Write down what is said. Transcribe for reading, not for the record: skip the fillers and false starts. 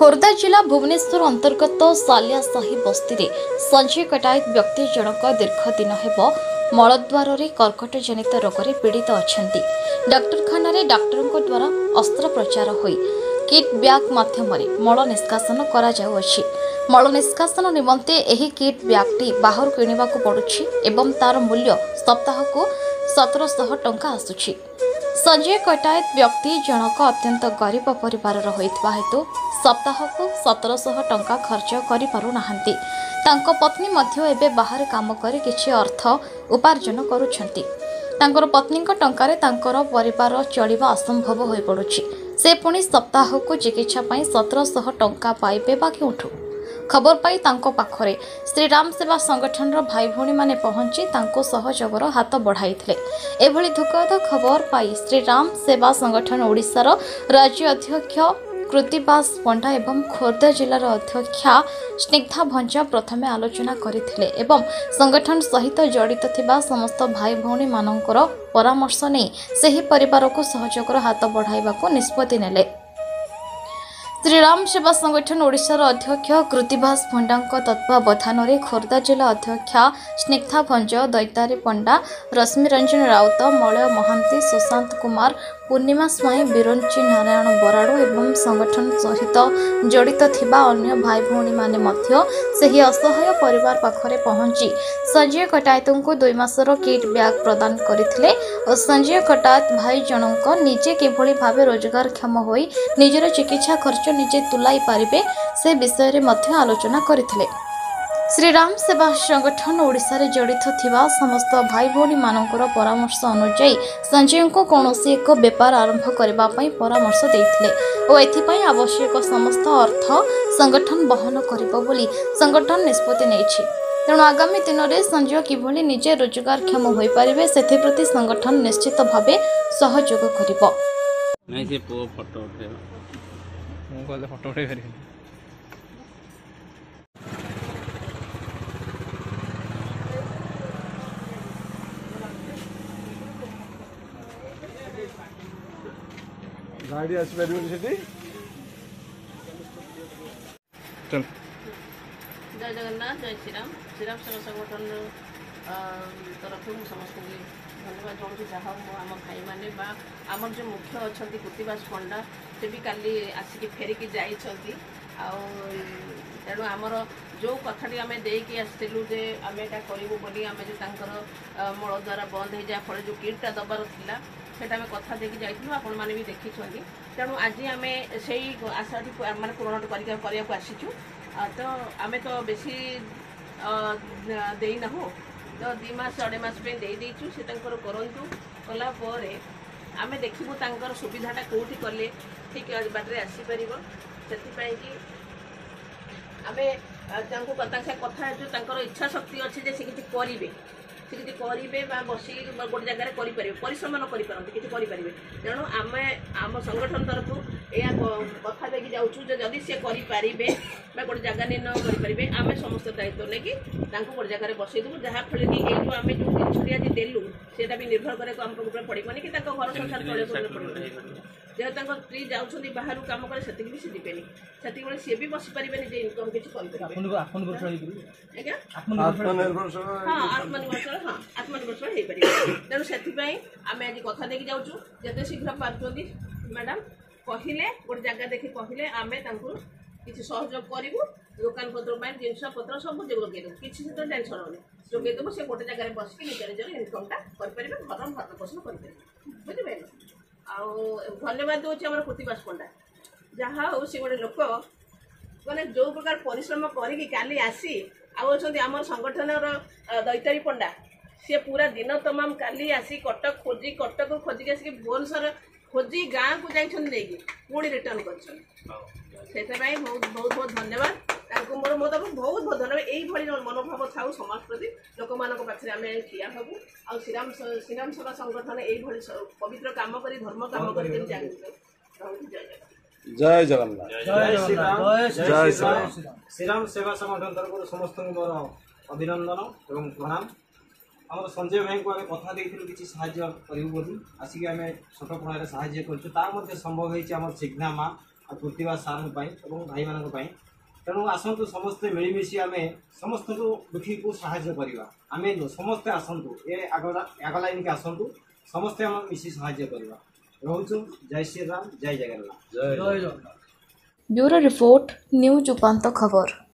खोर्धा जिला भुवनेश्वर अंतर्गत सालियासाही बस्ती में संजय कटायत व्यक्ति जनक दीर्घ दिन हेब मलद्वार कर्कट जनित रोग में पीड़ित अच्छा डाक्तखाना डाक्तर द्वारा अस्त्रोपचार हो किट ब्याग माध्यम मल निष्कासन करा जाउअछि। मल निष्कासन निमंते एही किट ब्यागटी बाहर किणवा पड़ुछि एवं तार मूल्य सप्ताह को 1700 टंका आसुछि। संजय कटायत व्यक्ति जनक अत्यंत गरीब परिवार होइतबा हेतु सप्ताह को 1700 टंका खर्च करि पारु नाहंती। तांको पत्नी मध्य एबे बाहर काम करी किछि अर्थ उपार्जन करूछंती। तांकर पत्नी टंकारे तांकर परिवार चलिबा असंभव होई पड़ुछि। से पुणी सप्ताह को चिकित्सा पई 1700 टंका पाइबे बा केउठु। खबर पाई तांको पाखरे श्रीराम सेवा संगठन भाई भौणी माने पहुंची तांको सहयोगर हाथ बढ़ाइथिले। एभली दुखद खबर पाई श्रीराम सेवा संगठन ओडिशार राज्य अध्यक्ष कृतिबास पंडा एवं खोर्धा जिलार अध्यक्षा स्निग्धा भंजा प्रथमे आलोचना करथिले एवं संगठन सहित जड़ित थिबा समस्त भाई भौणी मानकर परामर्श नै सेही परिवार को सहयोगर हाथ बढ़ाइबाको निष्पत्ति नेले। श्रीराम सेवा संगठन ओडिशार अध्यक्ष कृतिबास पंडा तत्वावधान में खोर्धा जिला अध्यक्षा स्निग्धा भंज, दैतारी पंडा, रश्मि रंजन राउत, मलय महांती, सुशांत कुमार, पूर्णिमा स्वाई, बिरंची नारायण बराड़ू एवं संगठन सहित जड़ित थिबा अन्य भाई भौणी माने मध्य सेही असहाय परिवार पाखरे पहुंची संजय कटायत को 2 मासर किट ब्याग प्रदान करथिले और संजय कटायत भाई जनक निजे किभली भावे रोजगारक्षम होई निजर चिकित्सा खर्च निजे तुलाई पारिबे से विषय रे मध्य आलोचना करथिले। श्रीराम सेवा संगठन ओडिशा रे जड़ित थिबा समस्त भाई भौणी मानकर परामर्श अनुसार संजय को कौनसी एक व्यापार आरंभ करबा पई परामर्श देथिले और एथिपई आवश्यक समस्त अर्थ संगठन बहन करिबो बोली संगठन निष्पत्ति नेछि। तेणु आगामी दिन में संजय किभली निजे रोजगारक्षम होई पारिबे सेथि प्रति संगठन निश्चित भावे सहयोग करिबो। नहीं से फोटो उठे मु कहले फोटो उठे करी गाड़ी आसी परिबो सेठी चल। जय जगन्नाथ, जय श्रीराम। श्रीराम सेवा संगठन तरफ समस्त धन्यवाद जनाऊँ जहाँ आम भाई मैंने आम जो मुख्य अच्छा कृतिबास पंडा से भी काली आसिक फेरिकी जाइछंती तेणु आमर जो कथाटी आम देकी आसलु जे आम यहाँ करूँ बोली आम जो मल द्वारा बंद हो जाए फल जो किटा दबार था सेटा आम कथा देकी जाइलु आपण मैंने भी देखी तेणु आज आम से आशा माने पूरण करने आसीचु तो आम तो बेसी देना तो 2 मास 2.5 मास देदेचु से करूँ कलापर आम देखू तर सुविधाटा कौटी कले ठीक बाटे आसीपर से आम कथा जो इच्छा शक्ति अच्छे से किसी करेंगे से किसी करेंगे बस गोटे जगार करें परिश्रम न करें कि तेणु आम आम संगठन तरफ यह कथा देखिए जाऊँ जदि सी करें गोटे जगह निर्णय करें आम समस्त दायित्व नहीं गोटे जगह बसईदेवु जहाँफल कि जो आम जो जिनसटी आज देलु से भी निर्भर करे आमको पड़ोनी कि घर संसार चल जेहेतु स्त्री जाऊँच बाहर कम करे से भी सी जीवेनि से सी भी बसी पारे इनकम किसी आत्मनिर्भरशील हो पारे तेणु से आम आज कथा देखिए जाऊँ जिते शीघ्र पार्टी मैडम कहले गोटे जगह देखिए कहले आम किसी सहयोग करूँ दुकान पत्र जिनस पत्र सब जोगेदेव किसी से टेंशन होनी जोगेदेव से गोटे जगह बस निज निजर इनकमटा करें घर भरण पोषण करें बुझे धन्यवाद दूसरी आम कृतिबास पंडा जहाँ हो सी गोटे लोक मैंने जो प्रकार परिश्रम करी आसी आम संगठन दैतारी पंडा सी पूरा दिन तमाम काली आसी कटक खोजिक आसिक भुवनेश्वर खोजी गाँव को जाइए पुणी रिटर्न कर बहुत बहुत बहुत धन्यवाद मोर मोर बहुत बहुत धन्यवाद यही मनोभाव था समाज प्रति लोक मान पाखे आम ठिया हबू आ श्रीराम सेवा संगठन यही पवित्र काम कर धर्म काम कर जय जगन्नाथ जय श्रीराम सेवा संगठन तरफ समस्त मोर अभिनंदन एवं प्रणाम। आम संजय भाई को आगे कथा देलु कि साहाय्य करूँ बोली आसिक आम छोट प्रकार साहाय्य कर संभव होम सिग्ना माँ प्रतिभा सार भाई मान तेणु आसतु समस्ते मिलमिशि आम समस्त दुखी को साहाय्य करवा आम समस्ते आसतु ये आग लाइन के आसतु समस्ते आम मिशि साहाय्य करवा रोचु जय श्री राम जय जगन्नाथ ब्यूरो रिपोर्ट न्यूज उपांत खबर।